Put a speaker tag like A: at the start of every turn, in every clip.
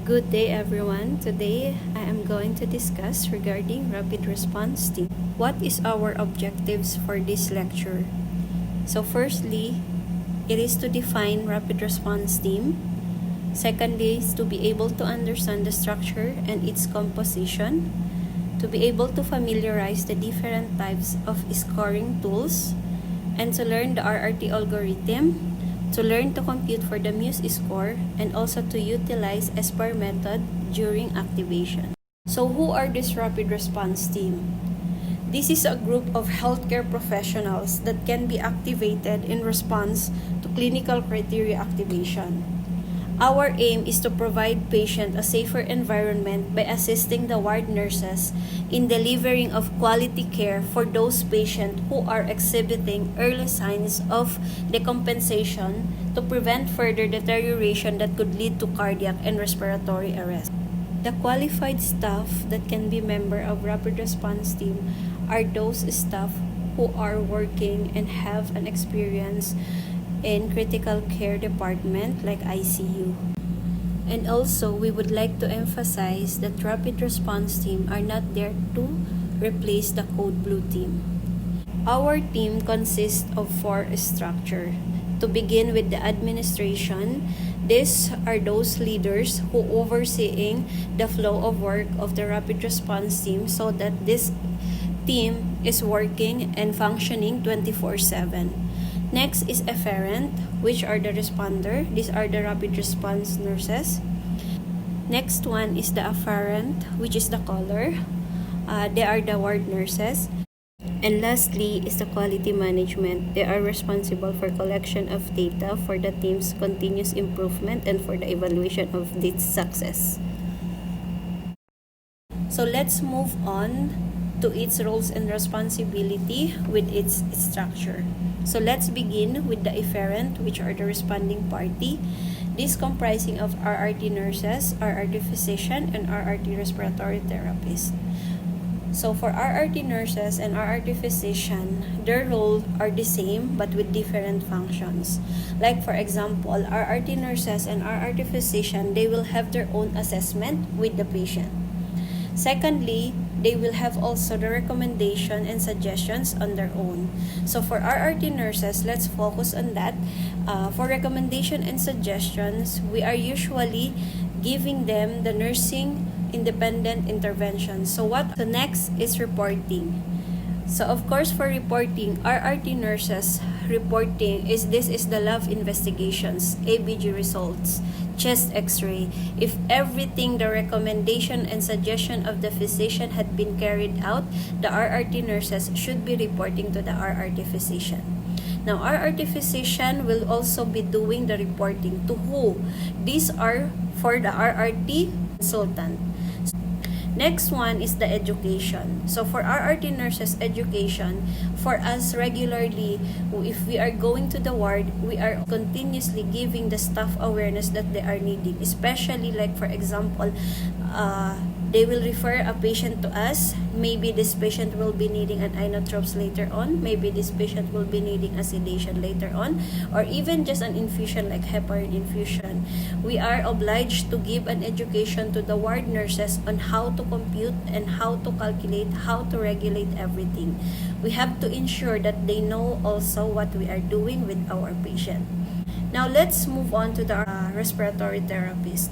A: Good day everyone. Today I am going to discuss regarding rapid response team. What is our objectives for this lecture? So firstly, it is to define rapid response team. Secondly is to be able to understand the structure and its composition. To be able to familiarize the different types of scoring tools. And to learn the RRT algorithm. To learn to compute for the Muse score, and also to utilize SPAR method during activation. So who are this rapid response team? This is a group of healthcare professionals that can be activated in response to clinical criteria activation. Our aim is to provide patient a safer environment by assisting the ward nurses in delivering of quality care for those patients who are exhibiting early signs of decompensation to prevent further deterioration that could lead to cardiac and respiratory arrest. The qualified staff that can be member of rapid response team are those staff who are working and have an experience in critical care department like ICU. And also, we would like to emphasize that rapid response team are not there to replace the code blue team. Our team consists of 4 structure. To begin with the administration, these are those leaders who overseeing the flow of work of the rapid response team so that this team is working and functioning 24/7. Next is efferent, which are the responder. These are the rapid response nurses. Next one is the afferent, which is the caller. They are the ward nurses. And lastly is the quality management. They are responsible for collection of data for the team's continuous improvement and for the evaluation of its success. So let's move on to its roles and responsibility with its structure. So let's begin with the efferent, which are the responding party. This comprising of RRT nurses, RRT physician, and RRT respiratory therapist. So for RRT nurses and RRT physician, their role are the same but with different functions. Like for example, RRT nurses and RRT physician, they will have their own assessment with the patient. Secondly, they will have also the recommendation and suggestions on their own. So for RRT nurses, let's focus on that. For recommendation and suggestions, we are usually giving them the nursing independent intervention. So next is reporting. So of course for reporting, RRT nurses reporting is the lab investigations, ABG results, chest x-ray. If everything, the recommendation and suggestion of the physician had been carried out, the RRT nurses should be reporting to the RRT physician. Now, RRT physician will also be doing the reporting to who? These are for the RRT consultant. Next one is the education. So for RRT nurses education, for us regularly, if we are going to the ward, we are continuously giving the staff awareness that they are needing. Especially like for example, they will refer a patient to us. Maybe this patient will be needing an inotropes later on. Maybe this patient will be needing a sedation later on. Or even just an infusion like heparin infusion. We are obliged to give an education to the ward nurses on how to compute and how to calculate, how to regulate everything. We have to ensure that they know also what we are doing with our patient. Now let's move on to the respiratory therapist.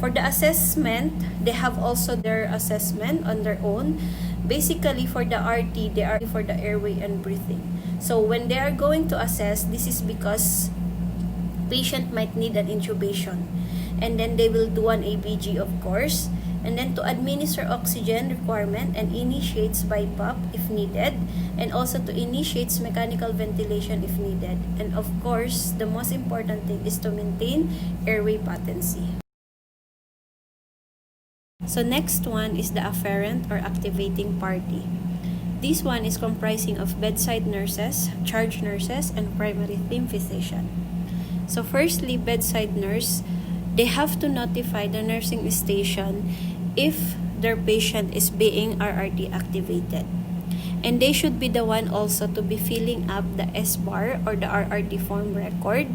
A: For the assessment, they have also their assessment on their own. Basically, for the RT, they are for the airway and breathing. So when they are going to assess, this is because patient might need an intubation. And then they will do an ABG, of course. And then to administer oxygen requirement and initiates BiPAP if needed. And also to initiates mechanical ventilation if needed. And of course, the most important thing is to maintain airway patency. So next one is the afferent or activating party. This one is comprising of bedside nurses, charge nurses, and primary team physician. So firstly, bedside nurse, they have to notify the nursing station if their patient is being RRT activated. And they should be the one also to be filling up the S-bar or the RRT form record.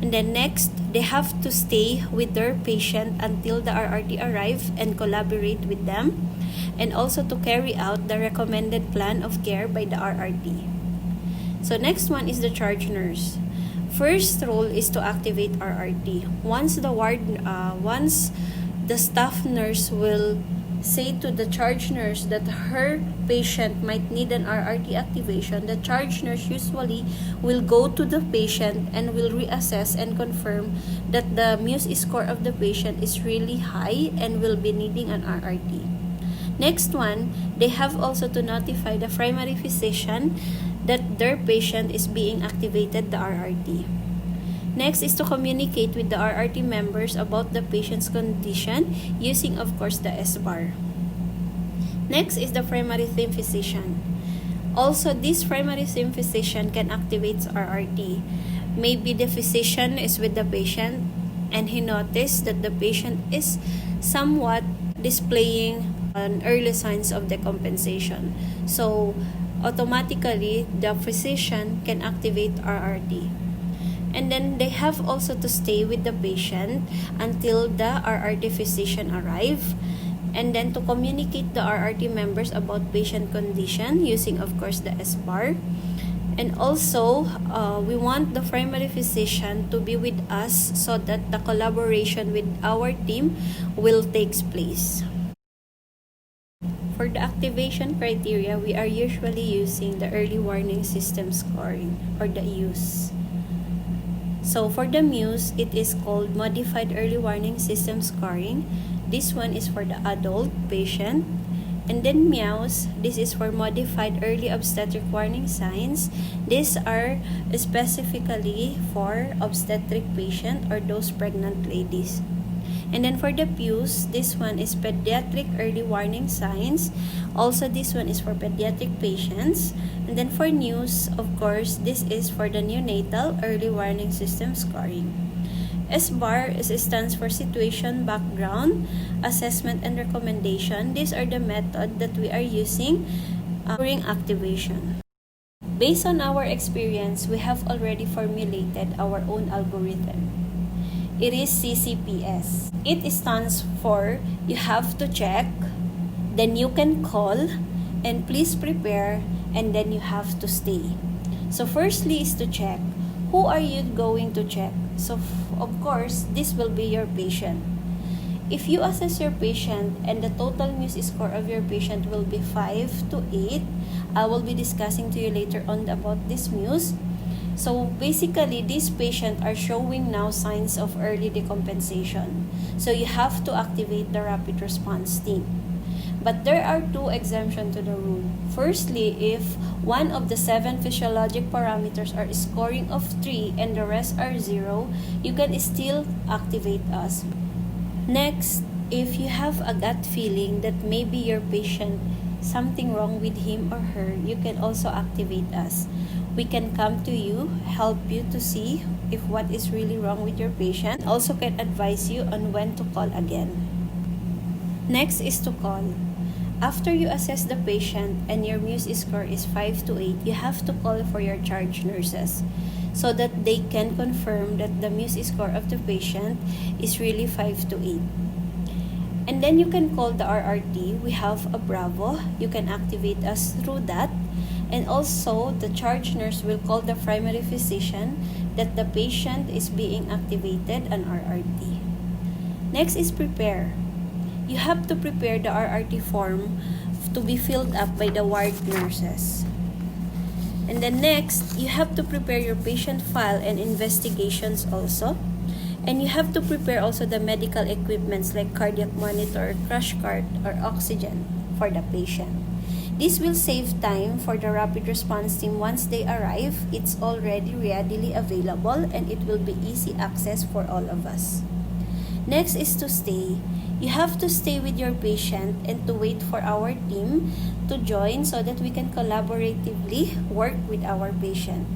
A: And then next, they have to stay with their patient until the RRT arrive and collaborate with them, and also to carry out the recommended plan of care by the RRT. So next one is the charge nurse. First role is to activate RRT. Once the staff nurse will say to the charge nurse that her patient might need an RRT activation, the charge nurse usually will go to the patient and will reassess and confirm that the Muse score of the patient is really high and will be needing an RRT. Next one, they have also to notify the primary physician that their patient is being activated, the RRT. Next is to communicate with the RRT members about the patient's condition using, of course, the S-bar. Next is the primary theme physician. Also, this primary theme physician can activate RRT. Maybe the physician is with the patient and he noticed that the patient is somewhat displaying an early signs of decompensation. So, automatically, the physician can activate RRT. And then they have also to stay with the patient until the RRT physician arrive, and then to communicate the RRT members about patient condition using, of course, the S-bar. And also, we want the primary physician to be with us so that the collaboration with our team will take place. For the activation criteria, we are usually using the early warning system scoring or the use. So for the Muse, it is called Modified Early Warning System Scoring. This one is for the adult patient. And then Meows, this is for Modified Early Obstetric Warning Signs. These are specifically for obstetric patient or those pregnant ladies. And then for the Pews, this one is Pediatric Early Warning Signs. Also, this one is for pediatric patients. And then for News, of course, this is for the Neonatal Early Warning System Scoring. S-bar stands for Situation, Background, Assessment, and Recommendation. These are the method that we are using during activation. Based on our experience, we have already formulated our own algorithm. It is CCPS. It stands for you have to check, then you can call, and please prepare, and then you have to stay. So firstly is to check. Who are you going to check? So of course, this will be your patient. If you assess your patient and the total Muse score of your patient will be 5 to 8, I will be discussing to you later on about this Muse. So basically, these patients are showing now signs of early decompensation. So you have to activate the rapid response team. But there are two exemptions to the rule. Firstly, if one of the 7 physiologic parameters are scoring of 3 and the rest are 0, you can still activate us. Next, if you have a gut feeling that maybe your patient something wrong with him or her, you can also activate us. We can come to you, help you to see if what is really wrong with your patient. Also can advise you on when to call again. Next is to call. After you assess the patient and your Muse score is 5 to 8, you have to call for your charge nurses so that they can confirm that the Muse score of the patient is really 5 to 8. And then you can call the RRT. We have a Bravo. You can activate us through that. And also, the charge nurse will call the primary physician that the patient is being activated on RRT. Next is prepare. You have to prepare the RRT form to be filled up by the ward nurses. And then next, you have to prepare your patient file and investigations also. And you have to prepare also the medical equipments like cardiac monitor, crash cart, or oxygen for the patient. This will save time for the rapid response team. Once they arrive, it's already readily available and it will be easy access for all of us. Next is to stay. You have to stay with your patient and to wait for our team to join so that we can collaboratively work with our patient.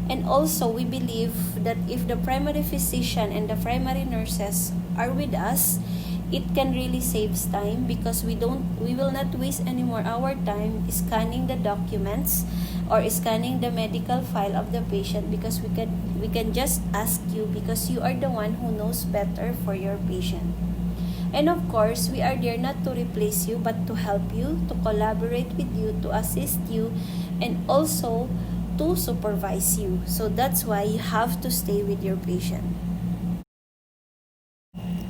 A: And also, we believe that if the primary physician and the primary nurses are with us, it can really saves time because we will not waste anymore our time scanning the documents or scanning the medical file of the patient, because we can just ask you because you are the one who knows better for your patient. And of course, we are there not to replace you but to help you, to collaborate with you, to assist you, and also to supervise you. So that's why you have to stay with your patient.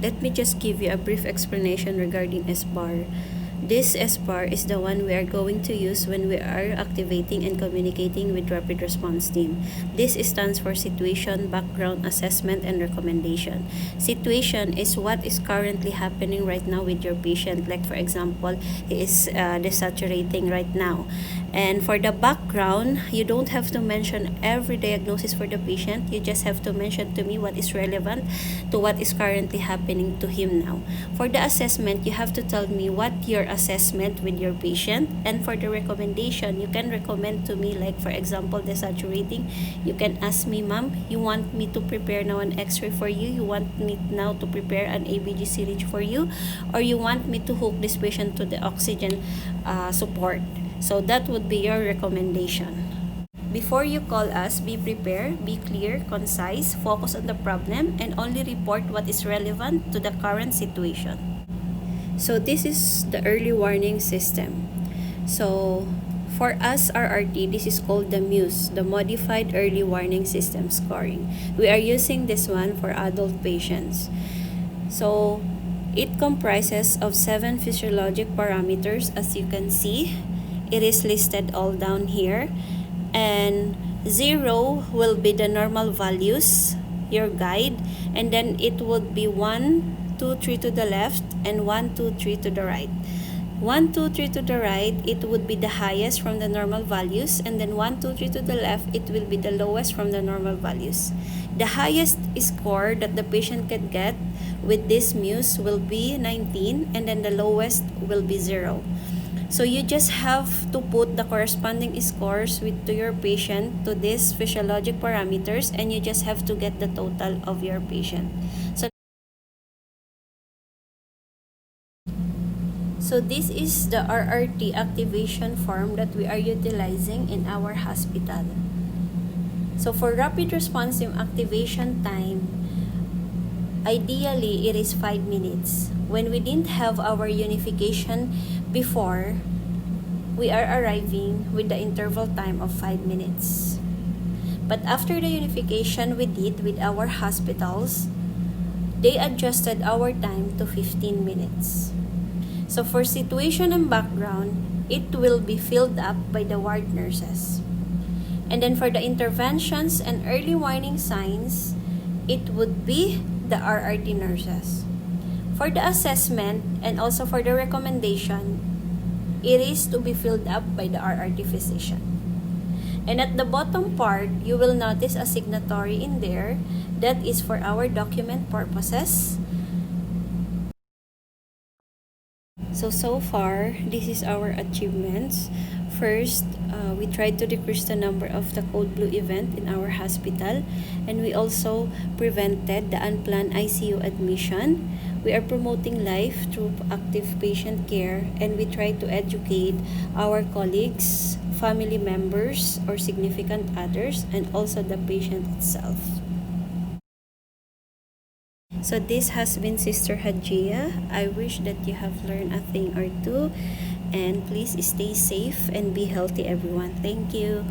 A: Let me just give you a brief explanation regarding SBAR. This SBAR is the one we are going to use when we are activating and communicating with Rapid Response Team. This stands for Situation, Background, Assessment, and Recommendation. Situation is what is currently happening right now with your patient. Like for example, he is desaturating right now. And for the background, you don't have to mention every diagnosis for the patient. You just have to mention to me what is relevant to what is currently happening to him now. For the assessment, you have to tell me what your assessment with your patient. And for the recommendation, you can recommend to me, like for example, desaturating. You can ask me, ma'am, you want me to prepare now an x-ray for you? You want me now to prepare an ABG syringe for you? Or you want me to hook this patient to the oxygen support? So that would be your recommendation. Before you call us, be prepared, be clear, concise, focus on the problem, and only report what is relevant to the current situation. So this is the early warning system. So for us, RRT, this is called the MUSE, the Modified Early Warning System Scoring. We are using this one for adult patients. So it comprises of 7 physiologic parameters, as you can see. It is listed all down here, and 0 will be the normal values, your guide, and then it would be 1, 2, 3 to the left and 1, 2, 3 to the right. 1, 2, 3 to the right, it would be the highest from the normal values, and then 1, 2, 3 to the left, it will be the lowest from the normal values. The highest score that the patient can get with this MUSE will be 19, and then the lowest will be 0. So you just have to put the corresponding scores to your patient to these physiologic parameters, and you just have to get the total of your patient. So this is the RRT activation form that we are utilizing in our hospital. So for rapid response team activation time, ideally it is 5 minutes. When we didn't have our unification before, we are arriving with the interval time of 5 minutes. But after the unification we did with our hospitals, they adjusted our time to 15 minutes. So for situation and background, it will be filled up by the ward nurses. And then for the interventions and early warning signs, it would be the RRT nurses. For the assessment and also for the recommendation, it is to be filled up by the RRT physician. And at the bottom part, you will notice a signatory in there that is for our document purposes. So far, this is our achievements. First, we tried to decrease the number of the code blue event in our hospital, and we also prevented the unplanned ICU admission. We are promoting life through active patient care, and we try to educate our colleagues, family members, or significant others, and also the patient itself. So this has been Sister Hajia. I wish that you have learned a thing or two, and please stay safe and be healthy, everyone. Thank you.